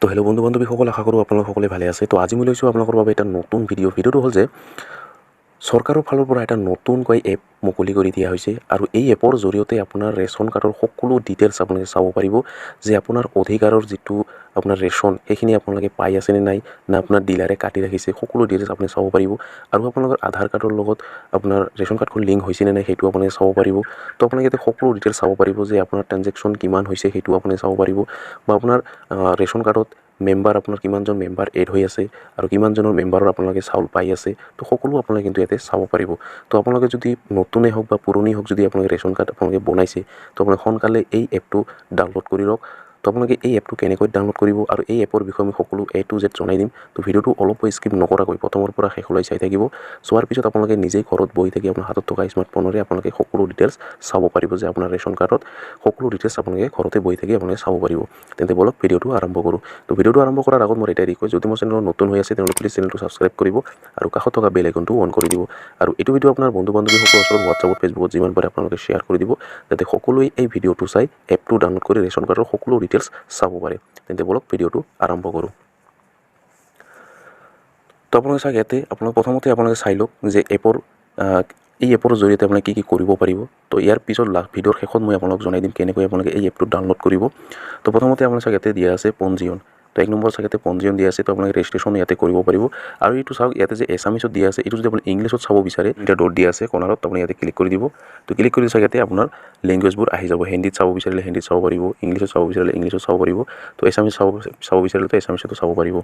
তো হেল্ল' বন্ধু বান্ধৱীসকল, আশা কৰোঁ আপোনালোক সকলোৱে ভালে আছে। তো আজি মই লৈছোঁ আপোনালোকৰ বাবে এটা নতুন ভিডিঅ'টো হ'ল যে চৰকাৰৰ ফালৰ পৰা এটা নতুনকৈ এপ মুকলি কৰি দিয়া হৈছে আৰু এই এপৰ জৰিয়তে আপোনাৰ ৰেচন কাৰ্ডৰ সকলো ডিটেইলছ আপোনালোকে চাব পাৰিব যে আপোনাৰ অধিকাৰৰ যিটো আপোনাৰ ৰেচন সেইখিনি আপোনালোকে পাই আছে নে নাই, না আপোনাৰ ডিলাৰে কাটি ৰাখিছে, সকলো ডিটেইলছ আপুনি চাব পাৰিব। আৰু আপোনালোকৰ আধাৰ কাৰ্ডৰ লগত আপোনাৰ ৰেচন কাৰ্ডখন লিংক হৈছে নে নাই সেইটো আপুনি চাব পাৰিব। তো আপোনালোকে ইয়াতে সকলো ডিটেইলছ চাব পাৰিব যে আপোনাৰ ট্ৰেঞ্জেকশ্যন কিমান হৈছে সেইটো আপুনি চাব পাৰিব, বা আপোনাৰ ৰেচন কাৰ্ডত মেম্বাৰ আপোনাৰ কিমানজন মেম্বাৰ এড হৈ আছে আৰু কিমানজনৰ মেম্বাৰৰ আপোনালোকে চাউল পাই আছে, তো সকলো আপোনালোকে কিন্তু ইয়াতে চাব পাৰিব। তো আপোনালোকে যদি নতুনেই হওক বা পুৰণি হওক, যদি আপোনালোকে ৰেচন কাৰ্ড আপোনালোকে বনাইছে, তো আপোনালোকে সোনকালে এই এপটো ডাউনলোড কৰি লওক। তো আপোনালোকে এই এপটো কেনেকৈ ডাউনলোড কৰিব আৰু এই এপৰ বিষয়ে আমি সকলো A to Z জনাই দিম। তো ভিডিঅ'টো অলপো স্কিপ নকৰাকৈ প্ৰথমৰ পৰা শেষলৈ চাই থাকিব। চোৱাৰ পিছত আপোনালোকে নিজেই ঘৰত বহি থাকি আপোনাৰ হাতত থকা স্মাৰ্টফোনৰে আপোনালোকে সকলো ডিটেইলছ চাব পাৰিব যে আপোনাৰ ৰেচন কাৰ্ডত সকলো ডিটেইলছ আপোনালোকে ঘৰতে বহি থাকি আপোনালোকে চাব পাৰিব। তেন্তে বলক ভিডিঅ'টো আৰম্ভ কৰোঁ। তো ভিডিঅ'টো আৰম্ভ কৰাৰ আগত মই এটাই ৰিকুৱেষ্ট, যদি মোৰ চেনেলত নতুন হৈ আছে তেওঁলোকে প্লিজ চেনেলটো ছাবস্ক্ৰাইব কৰিব আৰু কাষত থকা বেল আইকনটো অন কৰি দিব। আৰু এইটো ভিডিঅ' আপোনাৰ বন্ধু বান্ধৱীসকলৰ ওচৰত হোৱাটছআপত, ফেচবুকত যিমান পাৰে আপোনালোকে শ্বেয়াৰ কৰি দিব, যাতে সকলোৱে এই ভিডিঅ'টো চাই এপটো ডাউনলোড কৰি ৰেচন কাৰ্ডৰ সকলো ডিটেইলছ চাব পাৰে। তেন্তে বলক ভিডিঅ'টো আৰম্ভ কৰোঁ। তো আপোনালোকে চাওক, ইয়াতে প্ৰথমতে আপোনালোকে চাই লওক যে এই এপৰ জৰিয়তে আপোনালোকে কি কৰিব পাৰিব। তো ইয়াৰ পিছত ভিডিঅ'ৰ শেষত মই আপোনালোকক জনাই দিম কেনেকৈ আপোনালোকে এই এপটো ডাউনলোড কৰিব। তো প্ৰথমতে আপোনালোকে চাওক, ইয়াতে দিয়া আছে পঞ্জীয়ন। তো 1 নম্বৰ চাওক, ইয়াতে পঞ্জীয়ন দিয়া আছে। তো আপোনালোকে ৰেজিষ্ট্ৰেশ্যন ইয়াতে কৰিব পাৰিব। আৰু এইটো চাওক, ইয়াতে যে এছামিছত দিয়া আছে, এইটো যদি আপুনি ইংলিছত চাব বিচাৰে, এটা ডট দিয়া আছে কৰ্নাৰত, আপুনি ইয়াতে ক্লিক কৰি দিব। তো ক্লিক কৰি চাওক, ইয়াতে আপোনাৰ লেংগুৱেজবোৰ আহি যাব। হিন্দীত চাব বিচাৰিলে হিন্দীত চাব পাৰিব, ইংলিছত চাব বিচাৰিলে ইংলিছত চাব পাৰিব, তো এছামিছ চাব বিচাৰিলে তো এছামিছতো চাব পাৰিব।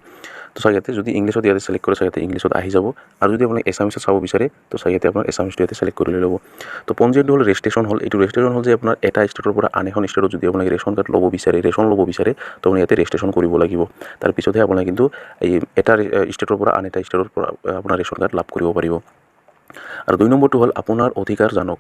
তো চাওক, ইয়াতে যদি ইংলিছত ইয়াতে ছিলেক্ট কৰে, চাওক ইয়াতে ইংলিছত আহি যাব। আৰু যদি আপুনি এছামিছত চাব বিচাৰে, তো চাওক ইয়াতে আপোনাৰ এছামিছটো ইয়াতে ছিলেক্ট কৰি লৈ ল'ব। তো পঞ্জীয়নটো হ'ল ৰেজিষ্ট্ৰেশ্যন হ'ল। এইটো ৰেজিষ্ট্ৰেশ্যন হ'ল যে আপোনাৰ এটা ষ্টেটৰ পৰা আন এখন ষ্টেটত যদি আপোনালোকে ৰেচন কাৰ্ড ল'ব বিচাৰে, ৰেচন ল'ব বিচাৰে, তো আপুনি ইয়াতে ৰেজিষ্ট্ৰেশ্যন কৰিব লাগিব। তাৰপিছতহে আপোনালোকে কিন্তু এই এটা ষ্টেটৰ পৰা আন এটা ষ্টেটৰ পৰা আপোনাৰ ৰেচন কাৰ্ড লাভ কৰিব পাৰিব। আৰু 2 নম্বৰটো হ'ল আপোনাৰ অধিকাৰ জানক,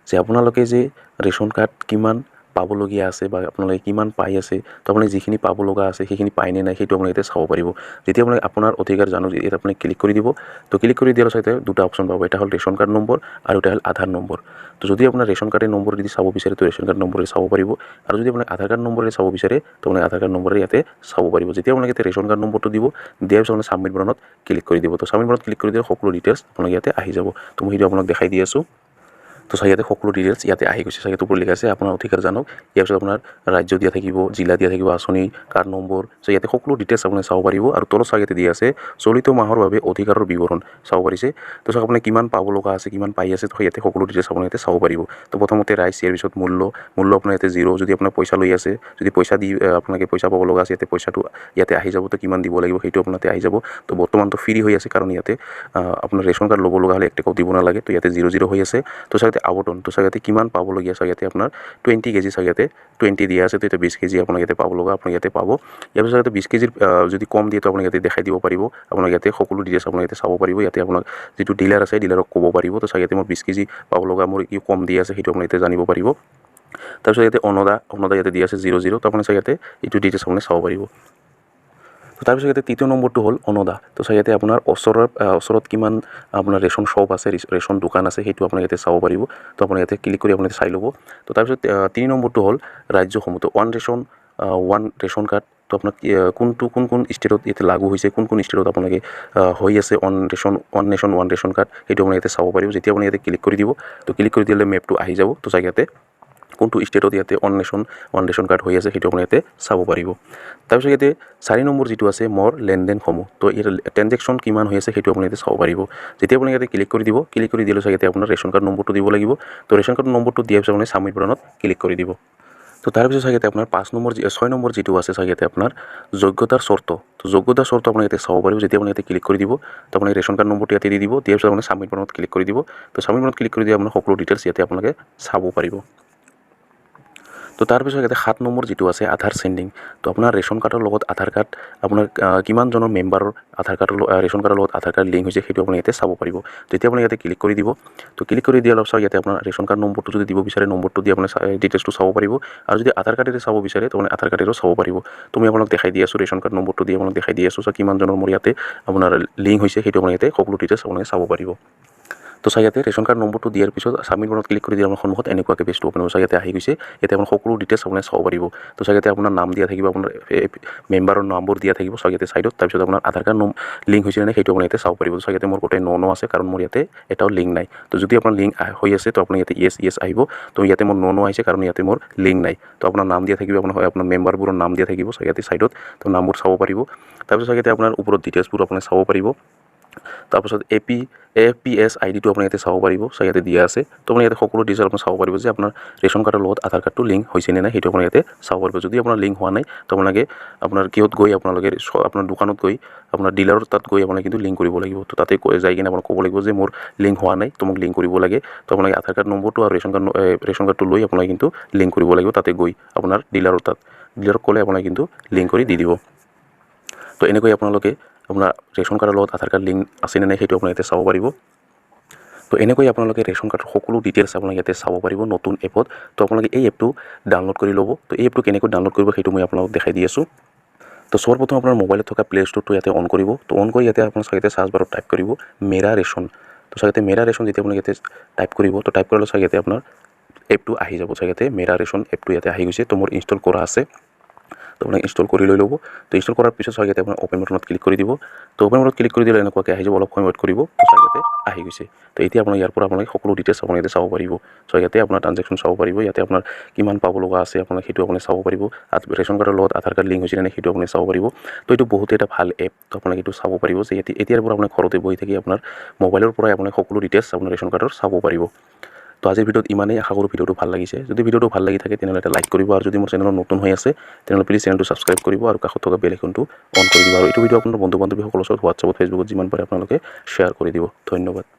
যে আপোনালোকে যে ৰেচন কাৰ্ড কিমান পাবলগীয়া আছে বা আপোনালোকে কিমান পাই আছে, তো আপোনালোকে যিখিনি পাব লগা আছে সেইখিনি পায়নে নাই সেইটো আপোনালোকে চাব পাৰিব। যেতিয়া আপোনালোকে আপোনাৰ অধিকাৰ জানক ইয়াত আপুনি ক্লিক কৰি দিব। তো ক্লিক কৰি দিয়াৰ পিছতে দুটা অপশ্যন পাব, এটা হ'ল ৰেচন কাৰ্ড নম্বৰ আৰু এটা হ'ল আধাৰ নম্বৰ। তো যদি আপোনাৰ ৰেচন কাৰ্ডৰ নম্বৰ যদি চাব বিচাৰে, তো ৰেচন কাৰ্ড নম্বৰে চাব পাৰিব। আৰু যদি আপোনাক আধাৰ কাৰ্ড নম্বৰে চাব বিচাৰে, তো আপোনাক আধাৰ কাৰ্ড নম্বৰে ইয়াতে চাব পাৰিব। যেতিয়া আপোনালোকে ইয়াতে ৰেচন কাৰ্ড নম্বৰটো দিব, দিয়াৰ পিছত আপোনালোকে ছাবমিট বাটনত ক্লিক কৰি দিব। তো ছাবমিট বাটনত ক্লিক কৰি দিলে সকলো ডিটেইলছ আপোনালোকে ইয়াতে আহি যাব। তো মই সেইটো আপোনাক দেখাই দি আছোঁ। তো চাই ইয়াতে সকলো ডিটেইলছ ইয়াতে আহি গৈছে। চাই ইয়াতে ওপৰত লিখা আছে আপোনাৰ অধিকাৰ জানক। ইয়াৰ পিছত আপোনাৰ ৰাজ্য দিয়া থাকিব, জিলা দিয়া থাকিব, আঁচনি, কাৰ্ড নম্বৰ। চ' ইয়াতে সকলো ডিটেইলছ আপুনি চাব পাৰিব। আৰু তলত চাই ইয়াতে দিয়া আছে চলিত মাহৰ বাবে অধিকাৰৰ বিৱৰণ চাব পাৰিছে। তো চাওক আপুনি কিমান পাব লগা আছে, কিমান পাই আছে, তো ইয়াতে সকলো ডিটেইলছ আপুনি ইয়াতে চাব পাৰিব। তো প্ৰথমতে ৰাইচ, ইয়াৰ পিছত মূল্য আপোনাৰ ইয়াতে 0, যদি আপোনাৰ পইচা লৈ আছে, যদি পইচা দি আপোনালোকে পইচা পাব লগা আছে, ইয়াতে পইচাটো ইয়াতে আহি যাব। তো কিমান দিব লাগিব সেইটো আপোনাতে আহি যাব। তো বৰ্তমানটো ফ্ৰী হৈ আছে, কাৰণ ইয়াতে আপোনাৰ ৰেচন কাৰ্ড ল'ব লগা হ'লে 1 টকাও দিব নালাগে। তো ইয়াতে 0 হৈ আছে। তো চাওক ইয়াতে আবটন, তো চাওক ইয়াতে কিমান পাবলগীয়া, চাওক ইয়াতে আপোনাৰ 20 কেজি, চাওক ইয়াতে 20 দিয়া আছে। তো এতিয়া 20 কেজি আপোনাক ইয়াতে পাব লগা, আপোনাক ইয়াতে পাব। ইয়াৰ পিছত ইয়াতে 20 কেজিৰ যদি কম দিয়ে, তো আপোনাক ইয়াতে দেখাই দিব পাৰিব। আপোনাক ইয়াতে সকলো ডিটেইলছ আপোনাক ইয়াতে চাব পাৰিব। ইয়াতে আপোনাক যিটো ডিলাৰ আছে, ডিলাৰক ক'ব পাৰিব। তো চাওক ইয়াতে মোৰ 20 কেজি পাব লগা, মোৰ কি কম দি আছে সেইটো আপোনাক ইয়াতে জানিব পাৰিব। তাৰপিছত ইয়াতে অনদা ইয়াতে দিয়া আছে 0। তো আপুনি চাওক ইয়াতে এইটো ডিটেইলছ আপুনি চাব পাৰিব। তো তাৰপিছত ইয়াতে 3য় নম্বৰটো হ'ল অনদা। তো চাওক ইয়াতে আপোনাৰ ওচৰত কিমান আপোনাৰ ৰেচন শ্বপ আছে, ৰেচন দোকান আছে, সেইটো আপোনাক ইয়াতে চাব পাৰিব। তো আপুনি ইয়াতে ক্লিক কৰি আপুনি চাই ল'ব। তো তাৰপিছত 3 নম্বৰটো হ'ল ৰাজ্যসমূহ। তো ওৱান ৰেচন কাৰ্ড। তো আপোনাক কোন ষ্টেটত ইয়াতে লাগু হৈছে, কোন ষ্টেটত আপোনালোকে হৈ আছে one nation one ration card, সেইটো আপুনি ইয়াতে চাব পাৰিব। যেতিয়া আপুনি ইয়াতে ক্লিক কৰি দিব, তো ক্লিক কৰি দিলে মেপটো আহি যাব। তো চাওক ইয়াতে কোনটো ষ্টেটত ইয়াতে one nation one ration card হৈ আছে সেইটো আপুনি ইয়াতে চাব পাৰিব। তাৰপিছত ইয়াতে 4 নম্বৰ যিটো আছে মোৰ লেনদেনসমূহ। তো ইয়াতে ট্ৰেঞ্জেকশ্যন কিমান হৈ আছে সেইটো আপুনি ইয়াতে চাব পাৰিব। যেতিয়া আপুনি ইয়াতে ক্লিক কৰি দিব, ক্লিক কৰি দিলে চাওক ইয়াতে আপোনাৰ ৰেচন কাৰ্ড নম্বৰটো দিব লাগিব। তো ৰেচন কাৰ্ড নম্বৰটো দিয়াৰ পিছত আপুনি ছাবমিট বাটনত ক্লিক কৰি দিব। তো তাৰপিছত চাওক ইয়াতে আপোনাৰ 6 নম্বৰ যিটো আছে, চাওক ইয়াতে আপোনাৰ যোগ্যতাৰ চৰ্ত। তো যোগ্যতাৰ চৰ্ত আপুনি ইয়াতে চাব পাৰিব। যেতিয়া আপুনি ইয়াতে ক্লিক কৰি দিব, তো আপুনি ৰেচন কাৰ্ড নম্বৰটো ইয়াতে দি দিব। দিয়াৰ পিছত আপুনি ছাবমিট বাটনত ক্লিক কৰি দিব। তো ছাবমিট বাটনত ক্লিক কৰি দিয়ে আপোনাৰ সকলো ডিটেইলছ ইয়াতে আপোনালোকে চাব পাৰিব। তো তাৰপিছত ইয়াতে 7 নম্বৰ যিটো আছে আধাৰ চেণ্ডিং। তো আপোনাৰ ৰেচন কাৰ্ডৰ লগত আধাৰ কাৰ্ড আপোনাৰ কিমানজনৰ মেম্বাৰৰ আধাৰ কাৰ্ডৰ ৰেচন কাৰ্ডৰ লগত আধাৰ কাৰ্ড লিংক হৈছে সেইটো আপুনি ইয়াতে চাব পাৰিব। যেতিয়া আপুনি ইয়াতে ক্লিক কৰি দিব, তো ক্লিক কৰি দিয়াৰ পিছত ইয়াতে আপোনাৰ ৰেচন কাৰ্ড নম্বৰটো যদি দিব বিচাৰে, নম্বৰটো দি আপোনাৰ ডিটেইলছটো চাব পাৰিব। আৰু যদি আধাৰ কাৰ্ডেৰে চাব বিচাৰে, তো আপুনি আধাৰ কাৰ্ডেৰেও চাব পাৰিব। তুমি আপোনাক দেখাই দি আছোঁ, ৰেচন কাৰ্ড নম্বৰটো দি আপোনাক দেখাই দি আছোঁ। কিমানজনৰ মোৰ ইয়াতে আপোনাৰ লিংক হৈছে সেইটো আপুনি ইয়াতে সকলো ডিটেইলছ আপোনালোকে চাব পাৰিব। তো চাই ইয়াতে ৰেচন কাৰ্ড নম্বৰটো দিয়াৰ পিছত ছাবমিট বাটনত ক্লিক কৰি দিয়াৰ আমাৰ সন্মুখত এনেকুৱাকৈ পেজটো অ'পেন হ'ব। চাই ইয়াতে আহি গৈছে, ইয়াতে আপোনাৰ সকলো ডিটেইলছ আপুনি চাব পাৰিব। তো চাই ইয়াতে আপোনাৰ নাম দিয়া থাকিব, আপোনাৰ মেম্বাৰৰ নম্বৰ দিয়া থাকিব চাই ইয়াতে চাইডত। তাৰপিছত আপোনাৰ আধাৰ কাৰ্ড লিংক হৈছে নে সেইটো আপুনি ইয়াতে চাব পাৰিব। চাই ইয়াতে মোৰ গোটেই ন আছে, কাৰণ মোৰ ইয়াতে এটাও লিংক নাই। তো যদি আপোনাৰ লিংক হৈ আছে তো আপুনি ইয়াতে য়েছ আহিব। তো ইয়াতে মোৰ ন আহিছে, কাৰণ ইয়াতে মোৰ লিংক নাই। তো আপোনাৰ নাম দিয়া থাকিব, আপোনাৰ মেম্বাৰবোৰৰ নাম দিয়া থাকিব চাই ইয়াতে চাইডত। তো নামবোৰ চাব পাৰিব। তাৰপিছত ইয়াতে আপোনাৰ ওপৰত ডিটেইলছবোৰ আপুনি চাব পাৰিব। তাৰপিছত APS আইডিটো আপুনি ইয়াতে চাব পাৰিব, চাই ইয়াতে দিয়া আছে। তো আপুনি ইয়াতে সকলো ডিটেইলছ আপুনি চাব পাৰিব যে আপোনাৰ ৰেচন কাৰ্ডৰ লগত আধাৰ কাৰ্ডটো লিংক হৈছে নে নাই সেইটো আপুনি ইয়াতে চাব পাৰিব। যদি আপোনাৰ লিংক হোৱা নাই তো আপোনালোকে আপোনাৰ কিহত গৈ আপোনালোকে আপোনাৰ দোকানত গৈ আপোনাৰ ডিলাৰৰ তাত গৈ আপোনালোকে কিন্তু লিংক কৰিব লাগিব। তো তাতে যাই কিনে আপোনাক ক'ব লাগিব যে মোৰ লিংক হোৱা নাই, তো মোক লিংক কৰিব লাগে। তো আপোনালোকে আধাৰ কাৰ্ড নম্বৰটো আৰু ৰেচন কাৰ্ডটো লৈ আপোনালোকে কিন্তু লিংক কৰিব লাগিব তাতে গৈ আপোনাৰ ডিলাৰৰ তাত। ডিলাৰক ক'লে আপোনালোকে কিন্তু লিংক কৰি দি দিব। তো এনেকৈ আপোনালোকে আপোনাৰ ৰেচন কাৰ্ডৰ লগত আধাৰ কাৰ্ড লিংক আছে নে নাই সেইটো আপোনালোকে ইয়াতে চাব পাৰিব। তো এনেকৈ আপোনালোকে ৰেচন কাৰ্ডৰ সকলো ডিটেইলছ আপোনালোকে ইয়াতে চাব পাৰিব নতুন এপত। তো আপোনালোকে এই এপটো ডাউনলোড কৰি ল'ব। তো এই এপটো কেনেকৈ ডাউনলোড কৰিব সেইটো মই আপোনালোকক দেখাই দি আছোঁ। তো সৰ্বপ্ৰথম আপোনাৰ মোবাইলত থকা প্লে ষ্ট'ৰটো ইয়াতে অন কৰিব। তো অন কৰি ইয়াতে আপোনাৰ চাগে চাৰ্চ বাৰত টাইপ কৰিব মেৰা ৰেচন। তো চাগে মেৰা ৰেচন যেতিয়া আপোনালোকে ইয়াতে টাইপ কৰিব, তো টাইপ কৰিলে চাগে ইয়াতে আপোনাৰ এপটো আহি যাব। চাগে ইয়াতে মেৰা ৰেচন এপটো ইয়াতে আহি গৈছে। তো মোৰ ইনষ্টল কৰা আছে, তো আপোনাক ইনষ্টল কৰি লৈ ল'ব। তো ইনষ্টল কৰাৰ পিছত চাগে ইয়াতে আপোনাৰ অ'পেন বাটনত ক্লিক কৰি দিব। তো অ'পেন বাটনত ক্লিক কৰি দিলে এনেকুৱাকৈ আহি যাব, অলপ সময় ৱেইট কৰিব। তো চাগে ইয়াতে আহি গৈছে। তো এতিয়া আপোনাৰ ইয়াৰ পৰা আপোনালোকে সকলো ডিটেইলছ আপুনি ইয়াতে চাব পাৰিব। চ' ইয়াতে আপোনাৰ ট্ৰানজেকশ্যন চাব পাৰিব, ইয়াতে আপোনাৰ কিমান পাব লগা আছে আপোনাক সেইটো আপুনি চাব পাৰিব। ৰেচন কাৰ্ডৰ লগত আধাৰ কাৰ্ড লিংক হৈছে নে সেইটো আপুনি চাব পাৰিব। তো এইটো বহুতে এটা ভাল এপ। তো আপোনালোকে এইটো চাব পাৰিব যে এতিয়াৰ পৰা আপোনাৰ ঘৰতে বহি থাকি আপোনাৰ মোবাইলৰ পৰাই আপুনি সকলো ডিটেইলছ আপোনাৰ ৰেচন কাৰ্ডৰ চাব পাৰিব। তো আজিৰ ভিডিঅ'ত ইমানেই, আশা কৰোঁ ভিডিঅ'টো ভাল লাগিছে। যদি ভিডিঅ'টো ভাল লাগি থাকে তেনেহ'লে এটা লাইক কৰিব, আৰু যদি মোৰ চেনেলত নতুন হৈ আছে তেনেহ'লে প্লিজ চেনেলটো ছাবস্ক্ৰাইব কৰিব আৰু কাষত থকা বেল আইকনটো অন কৰি দিব। আৰু এইটো ভিডিঅ' আপোনাৰ বন্ধু বান্ধৱীসকলৰ ওচৰত হোৱাটছআপত, ফেচবুকত যিমান পাৰে আপোনালোকে শ্বেয়াৰ কৰি দিব। ধন্যবাদ।